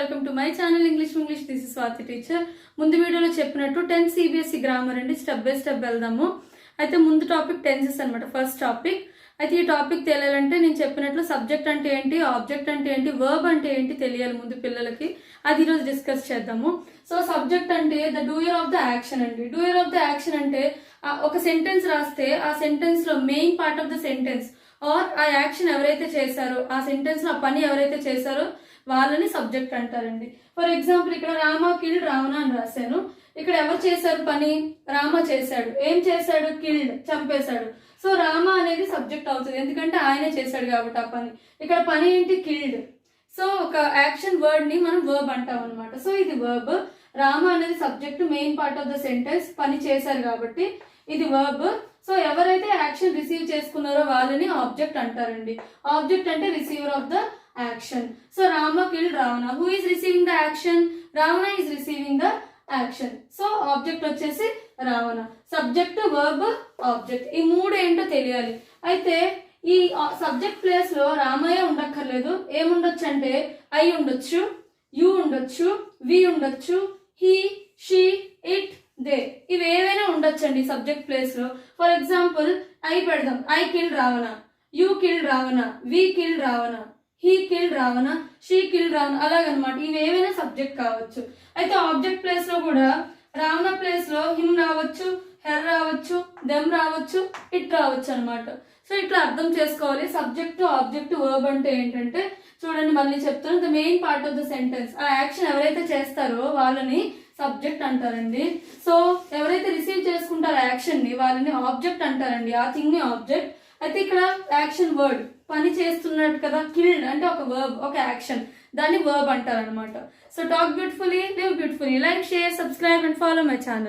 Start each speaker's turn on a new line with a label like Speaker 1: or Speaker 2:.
Speaker 1: Welcome to my channel English this is Swathi teacher. ముందు వీడియోలో చెప్పినట్టు 10th CBSE గ్రామర్ అండి, స్టెప్ బై స్టెప్ వెళ్దాము. అయితే ముందు టాపిక్ టెన్సెస్ అనమాట, ఫస్ట్ టాపిక్. అయితే ఈ టాపిక్ తెలియాలంటే నేను చెప్పినట్లు సబ్జెక్ట్ అంటే ఏంటి, ఆబ్జెక్ట్ అంటే ఏంటి, వర్బ్ అంటే ఏంటి తెలియాలి ముందు పిల్లలకి. అది ఈరోజు డిస్కస్ చేద్దాము. సో సబ్జెక్ట్ అంటే the doer of the action అండి. డూయర్ ఆఫ్ ద యాక్షన్ అంటే ఒక సెంటెన్స్ రాస్తే ఆ సెంటెన్స్ లో main part of the sentence or ఆ యాక్షన్ ఎవరైతే చేశారో, ఆ సెంటెన్స్ లో ఆ పని ఎవరైతే చేశారో వాళ్ళని సబ్జెక్ట్ అంటారండి. ఫర్ ఎగ్జాంపుల్ ఇక్కడ రామ కిల్డ్ రావణ అని రాశాను. ఇక్కడ ఎవరు చేశారు పని? రామ చేశాడు. ఏం చేశాడు? కిల్డ్, చంపేశాడు. సో రామ అనేది సబ్జెక్ట్ అవుతుంది, ఎందుకంటే ఆయనే చేశాడు కాబట్టి ఆ పని. ఇక్కడ పని ఏంటి? కిల్డ్. సో ఒక యాక్షన్ వర్డ్ ని మనం వర్బ్ అంటాం అనమాట. సో ఇది వర్బ్. రామ అనేది subject, main part of the sentence, పని చేశారు కాబట్టి ఇది వర్బ్. సో ఎవరైతే యాక్షన్ రిసీవ్ చేసుకున్నారో వాళ్ళని ఆబ్జెక్ట్ అంటారండి. ఆబ్జెక్ట్ అంటే receiver of the action. So Rama killed Ravana. Who is receiving the action? Ravana is receiving the action. So object వచ్చేసి రావణ. సబ్జెక్ట్, వర్బ్, ఆబ్జెక్ట్, ఈ మూడు ఏంటో తెలియాలి. అయితే ఈ సబ్జెక్ట్ ప్లేస్ లో రామయ్య ఉండక్కర్లేదు. ఏముండొచ్చు అంటే ఐ ఉండొచ్చు, యు ఉండొచ్చు, వి ఉండొచ్చు, హీ, షీ, ఇట్, దే, ఇవి ఏవైనా ఉండొచ్చండి సబ్జెక్ట్ ప్లేస్ లో. ఫర్ ఎగ్జాంపుల్ ఐ పెడదాం. I killed Ravana, you killed Ravana, we killed Ravana, he killed Ravana, she killed Ravana, అలాగనమాట. ఇవి ఏవైనా సబ్జెక్ట్ కావచ్చు. అయితే ఆబ్జెక్ట్ ప్లేస్ లో కూడా రావణ ప్లేస్ లో హిమ్ రావచ్చు, హెర్ రావచ్చు, దెమ్ రావచ్చు, ఇట్ రావచ్చు అనమాట. సో ఇట్లా అర్థం చేసుకోవాలి. సబ్జెక్ట్, ఆబ్జెక్ట్, వర్బ్ అంటే ఏంటంటే చూడండి, మళ్ళీ చెప్తాను. The main part of the sentence, ఆ యాక్షన్ ఎవరైతే చేస్తారో వాళ్ళని సబ్జెక్ట్ అంటారండి. సో ఎవరైతే రిసీవ్ చేసుకుంటారో యాక్షన్ ని వాళ్ళని ఆబ్జెక్ట్ అంటారండి. ఆ థింగ్ ని ఆబ్జెక్ట్. అయితే ఇక్కడ యాక్షన్ వర్డ్, పని చేస్తున్నట్టు కదా, కిల్డ్ అంటే ఒక వర్బ్, ఒక యాక్షన్, దాన్ని వర్బ్ అంటారు అనమాట. So talk beautifully, live beautifully. Like, share, subscribe and follow my channel.